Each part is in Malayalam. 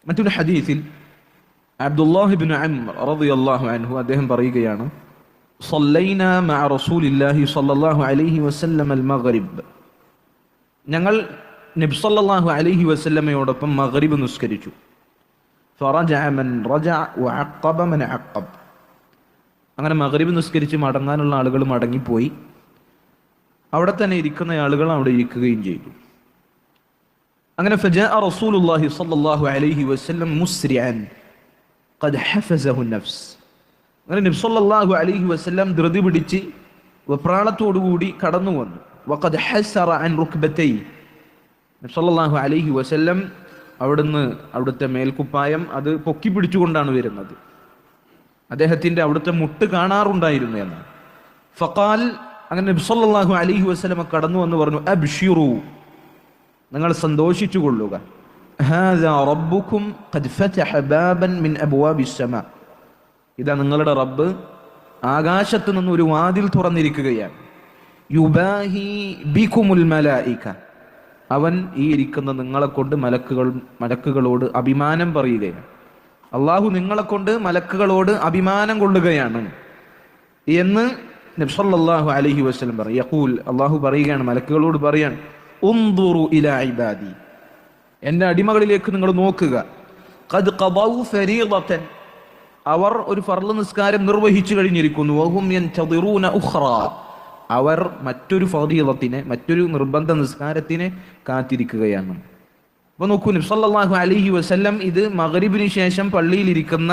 മറ്റൊരു ഹദീസിൽ അബ്ദുല്ലാഹി ഇബ്നു അംർ റളിയല്ലാഹു അൻഹു അദ്ദേഹം പറയുകയാണ്, സല്ലൈനാ മഅ റസൂലില്ലാഹി സ്വല്ലല്ലാഹു അലൈഹി വസല്ലം അൽ മഗ്രിബ്, ഞങ്ങൾ നബി സല്ലല്ലാഹു അലൈഹി വസല്ലമയോടൊപ്പം മഗ്രിബ് നിസ്കരിച്ചു. ഫറജഅ മൻ റജഅ വഅഖബ മൻ അഖബ, അങ്ങനെ മഗ്രിബ് നിസ്കരിച്ച് മടങ്ങാനുള്ള ആളുകൾ മടങ്ങിപ്പോയി, അവിടെ തന്നെ ഇരിക്കുന്ന ആളുകൾ അവിടെ ഇരിക്കുകയും ചെയ്തു. അങ്ങനെ ഫജാഅ റസൂലുള്ളാഹി സ്വല്ലല്ലാഹു അലൈഹി വസല്ലം മുസ്രിഅൻ ഖദ് ഹഫസഹു നഫ്സ്, അങ്ങനെ നബി സല്ലല്ലാഹു അലൈഹി വസല്ലം ധൃതി പിടിച്ച് വെപ്രാളത്തോടുകൂടി കടന്നു വന്നു. വഖദ് ഹസറ അൻ റുക്ബതൈ, നബി സല്ലല്ലാഹു അലൈഹി വസല്ലം അവിടുത്തെ മേൽക്കുപ്പായം അത് പൊക്കി പിടിച്ചുകൊണ്ടാണ് വരുന്നത്. അദ്ദേഹത്തിന്റെ അവിടുത്തെ മുട്ട് കാണാറുണ്ടായിരുന്നു എന്നാണ്. ഫഖാൽ, അങ്ങനെ നബി സല്ലല്ലാഹു അലൈഹി വസല്ലം കടന്നു വന്ന് പറഞ്ഞു, അബ്ശിറു, നിങ്ങൾ സന്തോഷിച്ചു കൊള്ളുക, ഹാദാ റബ്ബുക്കും ഖദ് ഫതഹ ബാബൻ മിൻ അബ്വാബിസ് സമാ, ഇതാ നിങ്ങളുടെ റബ്ബ് ആകാശത്ത് നിന്ന് ഒരു വാതിൽ തുറന്നിരിക്കുകയാണ്. യുബാഹി ബികുമുൽ മലായിക, അവൻ ഈ ഇരിക്കുന്ന നിങ്ങളെ കൊണ്ട് മലക്കുകളോട് അഭിമാനം പറയുകയാണ്. അള്ളാഹു നിങ്ങളെ കൊണ്ട് മലക്കുകളോട് അഭിമാനം കൊള്ളുകയാണ് എന്ന് നബി സല്ലല്ലാഹു അലൈഹി വസല്ലം പറയും. യഖൂൽ, അള്ളാഹു പറയുകയാണ്, മലക്കുകളോട് പറയാണ്, ഉൻദുറു ഇലാ ഇബാദി, എൻ്റെ അടിമകളിലേക്ക് നിങ്ങൾ നോക്കുക, ഖദ് ഖദൗ ഫരീളതൻ, അവർ ഒരു ഫർള് നിസ്കാരം നിർവഹിച്ചു കഴിഞ്ഞിരിക്കുന്നു, വഹും യൻതദിറൂന ഉഖ്റാ, അവർ മറ്റൊരു ഫരീളത്തിനെ, മറ്റൊരു നിർബന്ധ നിസ്കാരത്തിനെ കാത്തിരിക്കുകയാണ്. അപ്പോൾ നോക്കൂ, നബി സല്ലല്ലാഹു അലൈഹി വസല്ലം ഇത് മഗ്രിബിന് ശേഷം പള്ളിയിലിരിക്കുന്ന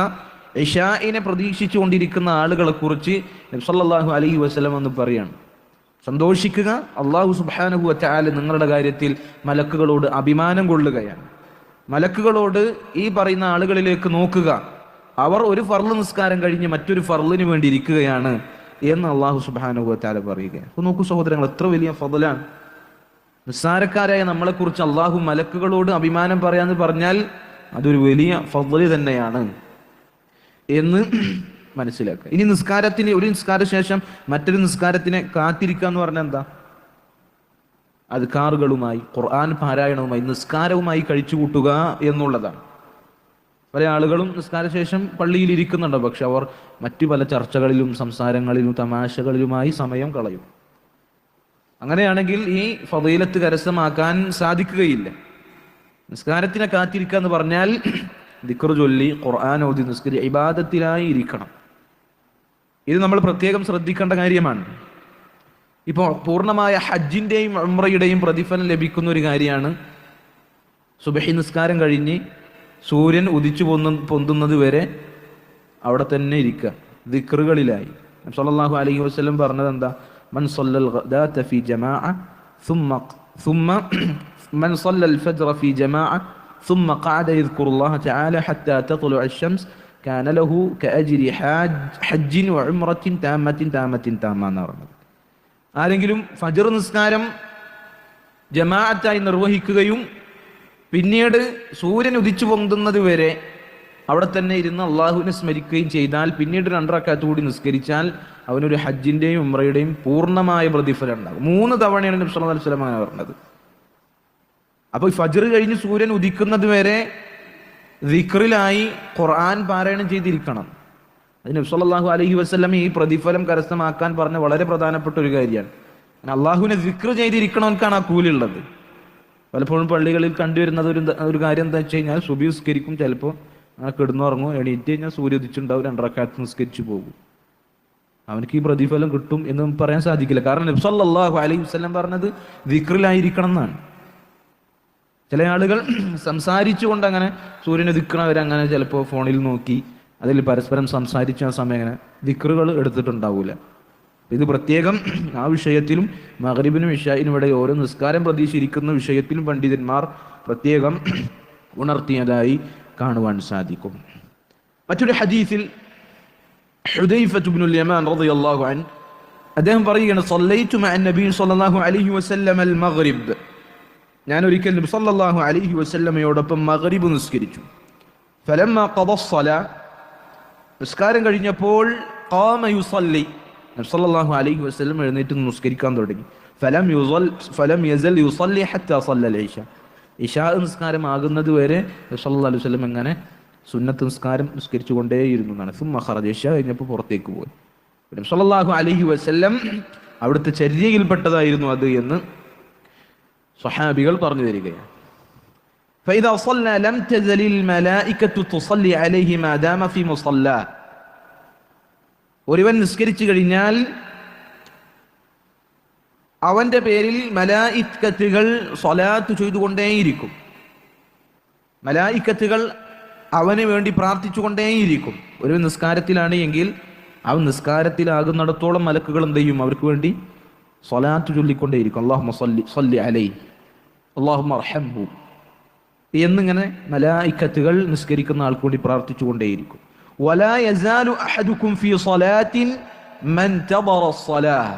ഇശാഇനെ പ്രതീക്ഷിച്ചുകൊണ്ടിരിക്കുന്ന ആളുകളെ കുറിച്ച് നബി സല്ലല്ലാഹു അലൈഹി വസല്ലം എന്ന് പറയാണ്, സന്തോഷിക്കുക, അല്ലാഹു സുബ്ഹാനഹു വ തആല നിങ്ങളുടെ കാര്യത്തിൽ മലക്കുകളോട് അഭിമാനം കൊള്ളുകയാണ്. മലക്കുകളോട് ഈ പറയുന്ന ആളുകളിലേക്ക് നോക്കുക, അവർ ഒരു ഫർള് നിസ്കാരം കഴിഞ്ഞ് മറ്റൊരു ഫർളിന് വേണ്ടി ഇരിക്കുകയാണ് എന്ന് അല്ലാഹു സുബ്ഹാനഹു വ തആല പറയുകയാണ്. അപ്പോൾ നോക്കൂ സഹോദരങ്ങൾ, എത്ര വലിയ ഫضലാണ്. നിസ്സാരക്കാരായ നമ്മളെക്കുറിച്ച് അള്ളാഹു മലക്കുകളോട് അഭിമാനം പറയാന്ന് പറഞ്ഞാൽ അതൊരു വലിയ ഫضല് തന്നെയാണ് എന്ന് മനസ്സിലാക്കുക. ഇനി ഒരു നിസ്കാര ശേഷം മറ്റൊരു നിസ്കാരത്തിനെ കാത്തിരിക്കുക എന്ന് പറഞ്ഞാൽ എന്താ? അദ്കാറുകളുമായി, ഖുർആൻ പാരായണവുമായി, നിസ്കാരവുമായി കഴിച്ചു കൂട്ടുക എന്നുള്ളതാണ്. പല ആളുകളും നിസ്കാരശേഷം പള്ളിയിൽ ഇരിക്കുന്നുണ്ട്, പക്ഷെ അവർ മറ്റു പല ചർച്ചകളിലും സംസാരങ്ങളിലും തമാശകളിലുമായി സമയം കളയും. അങ്ങനെയാണെങ്കിൽ ഈ ഫളീലത്ത് കരസ്ഥമാക്കാൻ സാധിക്കുകയില്ല. നിസ്കാരത്തിനെ കാത്തിരിക്കുക എന്ന് പറഞ്ഞാൽ ദിക്ർ ചൊല്ലി ഖുർആൻ ഓതി നിസ്കരിച്ച് ഇബാദത്തിലായി ഇരിക്കണം. ഇത് നമ്മൾ പ്രത്യേകം ശ്രദ്ധിക്കേണ്ട കാര്യമാണ്. ഇപ്പോൾ പൂർണ്ണമായ ഹജ്ജിൻ്റെയും ഉംറയുടെയും പ്രതിഫലം ലഭിക്കുന്ന ഒരു കാര്യമാണ് സുബഹി നിസ്കാരം കഴിഞ്ഞ് സൂര്യൻ ഉദിച്ചു പൊന്തുന്നത് വരെ അവിടെ തന്നെ ഇരിക്കുക, ദിക്റുകളിലായി. നബി സല്ലല്ലാഹു അലൈഹി വസല്ലം പറഞ്ഞത് എന്താ? മൻ സല്ലൽ ഗദാത ഫീ ജമാഅ ثم من صلى الفجر في جماعة ثم قعد يذكر الله تعالى حتى تطلع الشمس كان له كأجر حج وعمرة تامة എന്ന് പറഞ്ഞത്. ആരെങ്കിലും ഫജ്ർ നിസ്കാരം ജമാഅത്തായി നിർവഹിക്കുകയും പിന്നീട് സൂര്യൻ ഉദിച്ചു പൊന്തുന്നത് വരെ അവിടെ തന്നെ ഇരുന്ന് അള്ളാഹുവിനെ സ്മരിക്കുകയും ചെയ്താൽ, പിന്നീട് 2 റക്അത്ത് കൂടി നിസ്കരിച്ചാൽ അവനൊരു ഹജ്ജിൻ്റെയും ഉംറയുടെയും പൂർണ്ണമായ പ്രതിഫലം ഉണ്ടാകും. 3 തവണയാണ് നബി സല്ലല്ലാഹു അലൈഹി വസല്ലം അങ്ങനെ പറഞ്ഞത്. അപ്പോൾ ഫജ്ർ കഴിഞ്ഞ് സൂര്യൻ ഉദിക്കുന്നത് വരെ ദിക്റിലായി ഖുർആൻ പാരായണം ചെയ്തിരിക്കണം. അത് നബി സല്ലല്ലാഹു അലൈഹി വസല്ലം ഈ പ്രതിഫലം കരസ്ഥമാക്കാൻ പറഞ്ഞ വളരെ പ്രധാനപ്പെട്ട ഒരു കാര്യമാണ്. അള്ളാഹുവിനെ ദിക്ർ ചെയ്തിരിക്കണവൻക്കാണ് ആ കൂലിയുള്ളത്. പലപ്പോഴും പള്ളികളിൽ കണ്ടുവരുന്നത് ഒരു കാര്യം എന്താ വെച്ച് കഴിഞ്ഞാൽ, സുബഹി നിസ്കരിക്കും, ചിലപ്പോൾ അങ്ങനെ കിടന്നുറങ്ങും, എണീറ്റ് കഴിഞ്ഞാൽ സൂര്യ ഉദിച്ചുണ്ടാവും, 2 റക്അത്ത് നിസ്കരിച്ചു പോകും. അവനക്ക് ഈ പ്രതിഫലം കിട്ടും എന്ന് പറയാൻ സാധിക്കില്ല. കാരണം നബി സല്ലല്ലാഹു അലൈഹി വസല്ലം പറഞ്ഞത് ദിക്റിലായിരിക്കണം എന്നാണ്. ചില ആളുകൾ സംസാരിച്ചുകൊണ്ട് അങ്ങനെ സൂര്യനെ ദിക്റവരങ്ങനെ ചിലപ്പോൾ ഫോണിൽ നോക്കി അതിൽ പരസ്പരം സംസാരിച്ച ആ സമയം അങ്ങനെ ദിക്റുകൾ എടുത്തിട്ടുണ്ടാവില്ല. ഇത് പ്രത്യേകം ആ വിഷയത്തിലും മഗ്രിബിനും ഇശാഇനും ഇടയിൽ ഓരോ നിസ്കാരം പ്രതീക്ഷിച്ചിരിക്കുന്ന വിഷയത്തിലും പണ്ഡിതന്മാർ പ്രത്യേകം ഉണർത്തിയതായി കാണുവാൻ സാധിക്കും. മറ്റൊരു ഹദീസിൽ ഹുദൈഫത്ത് ഇബ്നുൽ യമാൻ റളിയല്ലാഹു അൻഹു അദ്ദേഹം പറയുകയാണ്, സല്ലൈതു മഅ നബി സല്ലല്ലാഹു അലൈഹി വസല്ലം അൽ മഗ്രിബ്, ഞാൻ ഒരിക്കൽ നബി സല്ലല്ലാഹു അലൈഹി വസല്ലമയോടൊപ്പം മഗ്രിബ് നിസ്കരിച്ചു. ഫലമ്മ ഖദ الصلاة, നിസ്കാരം കഴിഞ്ഞപ്പോൾ ഖാമ യുസല്ലി, നബി സല്ലല്ലാഹു അലൈഹി വസല്ലം എഴുന്നേറ്റ് നിസ്കരിക്കാൻ തുടങ്ങി. ഫലം യസൽ യുസല്ലി ഹത്താ സല്ലൽ ഇശ, ഇശാ നിസ്കാരമാകുന്നത് വരെ സല്ലല്ലാഹു അലൈഹി വസല്ലം എങ്ങനെ സുന്നത്ത് നിസ്കാരം നിസ്കരിച്ചു കൊണ്ടേയിരുന്നു എന്നാണ്. സുമ്മ ഖറജ, ഇശാ കഴിഞ്ഞപ്പോൾ പുറത്തേക്ക് പോയി. സല്ലല്ലാഹു അലൈഹി വസല്ലം അവിടുത്തെ ചര്യയിൽപ്പെട്ടതായിരുന്നു അത് എന്ന് സ്വഹാബികൾ പറഞ്ഞു തരികയാണ്. فإذا صلى لم تزل الملائكة تصلي عليه ما دام في مصلاه. ഒരുവൻ നിസ്കരിച്ചു കഴിഞ്ഞാൽ അവന്റെ പേരിൽ മലായിക്കത്തുകൾ സ്വലാത്ത് ചെയ്തുകൊണ്ടേയിരിക്കും. മലായിക്കത്തുകൾ അവന് വേണ്ടി പ്രാർത്ഥിച്ചുകൊണ്ടേയിരിക്കും. ഒരു നിസ്കാരത്തിലാണ് എങ്കിൽ അവൻ നിസ്കാരത്തിലാകുന്നിടത്തോളം മലക്കുകൾ എന്ത് ചെയ്യും? അവർക്ക് വേണ്ടി സ്വലാത്ത് ചൊല്ലിക്കൊണ്ടേയിരിക്കും. അല്ലാഹുമ്മ സ്വല്ലി അലൈഹി, അല്ലാഹുമ്മ അർഹംഹു എന്നിങ്ങനെ മലായിക്കത്തുകൾ നിസ്കരിക്കുന്ന ആൾക്ക് വേണ്ടി പ്രാർത്ഥിച്ചുകൊണ്ടേയിരിക്കും. വലാ യസാലു അഹദുക്കും ഫീ സ്വലാത്തിൻ മൻ തബറ സ്വലാഹ.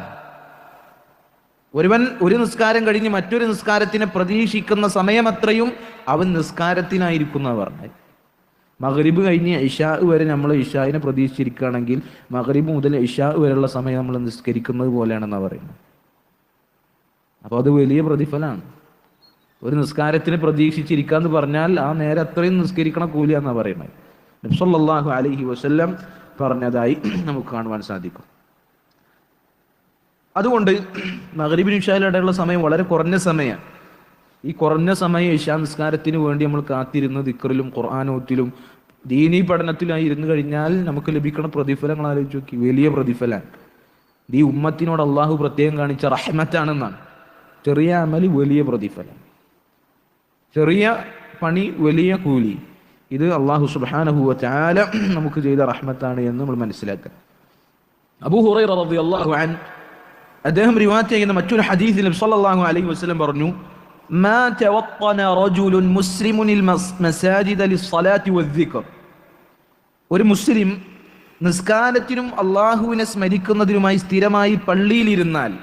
ഒരുവൻ ഒരു നിസ്കാരം കഴിഞ്ഞ് മറ്റൊരു നിസ്കാരത്തിനെ പ്രതീക്ഷിക്കുന്ന സമയമത്രയും അവൻ നിസ്കാരത്തിനായിരിക്കുന്ന പറഞ്ഞത്. മഗ്രിബ് കഴിഞ്ഞ് ഇശാ വരെ നമ്മൾ ഇശായിനെ പ്രതീക്ഷിച്ചിരിക്കുകയാണെങ്കിൽ മഗ്രിബ് മുതൽ ഇശാ വരെയുള്ള സമയം നമ്മൾ നിസ്കരിക്കുന്നത് പോലെയാണെന്നാണ് പറയുന്നത്. അപ്പോൾ അത് വലിയ പ്രതിഫലമാണ്. ഒരു നിസ്കാരത്തിന് പ്രതീക്ഷിച്ചിരിക്കാന്ന് പറഞ്ഞാൽ ആ നേരെ അത്രയും നിസ്കരിക്കണ കൂലിയാന്നാണ് പറയുന്നത്. നബി സല്ലല്ലാഹു അലൈഹി വസല്ലം പറഞ്ഞതായി നമുക്ക് കാണുവാൻ സാധിക്കും. അതുകൊണ്ട് മഗ്രിബിനും ഇശായിലും ഇടയിലുള്ള സമയം വളരെ കുറഞ്ഞ സമയമാണ്. ഈ കുറഞ്ഞ സമയം ഇശാ നിസ്കാരത്തിന് വേണ്ടി നമ്മൾ കാത്തിരുന്ന് ദിക്റിലും ഖുർആനോത്തിലും ദീനീ പഠനത്തിലായി ഇരുന്ന് കഴിഞ്ഞാൽ നമുക്ക് ലഭിക്കുന്ന പ്രതിഫലങ്ങൾ ആലോചിച്ച് നോക്കി. വലിയ പ്രതിഫലമാണ്. ഈ ഉമ്മത്തിനോട് അള്ളാഹു പ്രത്യേകം കാണിച്ച റഹ്മത്താണെന്നാണ്. ചെറിയ അമല് വലിയ പ്രതിഫലം, ചെറിയ പണി വലിയ കൂലി. ഇത് അള്ളാഹു സുബ്ഹാനഹു വ തആല നമുക്ക് ചെയ്ത റഹ്മത്താണ് എന്ന് നമ്മൾ മനസ്സിലാക്കുക. അബൂ ഹുറൈറ റളിയല്ലാഹു അൻഹു അദ്ദേഹം റിവായത്ത് ചെയ്യുന്ന മറ്റൊരു ഹദീസിൽ നബി സല്ലല്ലാഹു അലൈഹി വസല്ലം പറഞ്ഞു, മാ തവത്തന റജുലുൻ മുസ്ലിമുൻ മസാജിദ ലിസ്സലാത്തി വദ്ദിക്ർ. ഒരു മുസ്ലിം നിസ്കാരത്തിനും അള്ളാഹുവിനെ സ്മരിക്കുന്നതിനുമായി സ്ഥിരമായി പള്ളിയിലിരുന്നാൽ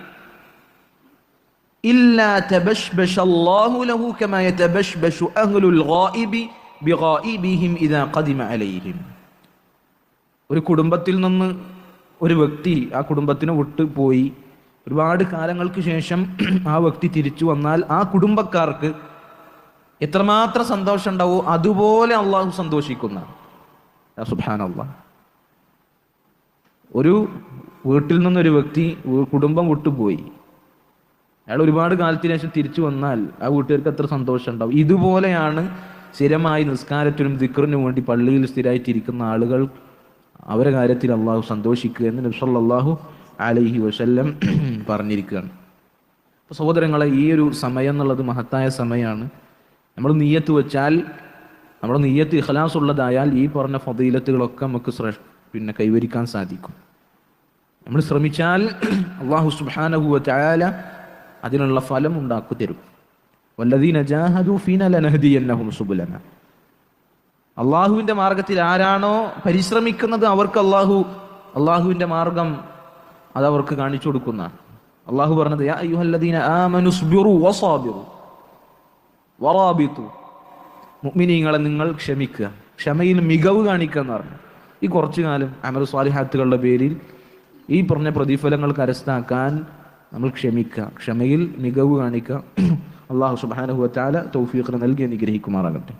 ഇല്ലാ തബശ്ബശ അല്ലാഹു ലഹു കമാ യതബശ്ബശു അഹ്ലുൽ ഗായിബി ബിഗായിബിഹിം ഇദാ ഖദിമ അലൈഹിം. ഒരു കുടുംബത്തിൽ നിന്ന് ഒരു വ്യക്തി ആ കുടുംബത്തിനെ വിട്ടു പോയി ഒരുപാട് കാലങ്ങൾക്ക് ശേഷം ആ വ്യക്തി തിരിച്ചു വന്നാൽ ആ കുടുംബക്കാർക്ക് എത്രമാത്രം സന്തോഷം ഉണ്ടാവോ അതുപോലെ അള്ളാഹു സന്തോഷിക്കുന്ന. സുബ്ഹാനല്ലാഹ്. ഒരു വീട്ടിൽ നിന്നൊരു വ്യക്തി കുടുംബം വിട്ടുപോയി, അയാൾ ഒരുപാട് കാലത്തിന് ശേഷം തിരിച്ചു വന്നാൽ ആ വീട്ടുകാർക്ക് എത്ര സന്തോഷം ഉണ്ടാവും. ഇതുപോലെയാണ് സ്ഥിരമായി നിസ്കാരത്തിനും ദിക്റിനും വേണ്ടി പള്ളിയിൽ സ്ഥിരമായിട്ടിരിക്കുന്ന ആളുകൾ, അവരുടെ കാര്യത്തിൽ അള്ളാഹു സന്തോഷിക്കുക എന്ന് നബി സല്ലല്ലാഹു അലൈഹി വസല്ലം പറഞ്ഞിരിക്കുകയാണ്. അപ്പോൾ സഹോദരങ്ങളെ, ഈ ഒരു സമയം എന്നുള്ളത് മഹത്തായ സമയമാണ്. നമ്മൾ നിയ്യത്ത് വെച്ചാൽ, നമ്മുടെ നിയ്യത്ത് ഇഖ്ലാസ് ഉള്ളതായാൽ ഈ പറഞ്ഞ ഫദീലത്തുകളൊക്കെ നമുക്ക് കൈവരിക്കാൻ സാധിക്കും. നമ്മൾ ശ്രമിച്ചാൽ അല്ലാഹു സുബ്ഹാനഹു വ തആല അതിനുള്ള ഫലം ഉണ്ടാക്കി തരും. വല്ലദീന ജാഹദു ഫീനാ ലനഹ്ദിയന്നഹും സുബുലന. അള്ളാഹുവിൻ്റെ മാർഗത്തിൽ ആരാണോ പരിശ്രമിക്കുന്നത് അവർക്ക് അള്ളാഹുവിൻ്റെ മാർഗം അതവർക്ക് കാണിച്ചു കൊടുക്കുന്ന. അള്ളാഹു പറഞ്ഞത് യാ അയ്യുഹല്ലദീന ആമനു സ്ബിറു വസാബിറു വറാബിതു. മുഅ്മിനീങ്ങളെ നിങ്ങൾ ക്ഷമിക്കുക, ക്ഷമയിൽ മികവ് കാണിക്കുക എന്ന് പറഞ്ഞു. ഈ കുറച്ചു കാലം അമൽ സ്വാലിഹാത്തുകളുടെ പേരിൽ ഈ പറഞ്ഞ പ്രതിഫലങ്ങൾ കരസ്ഥമാക്കാൻ നമ്മൾ ക്ഷമിക്കുക, ക്ഷമയിൽ മികവ് കാണിക്കുക. അള്ളാഹു സുബ്ഹാനഹു വ തആല തൗഫീഖ് നൽകി അനുഗ്രഹിക്കുമാറാകട്ടെ.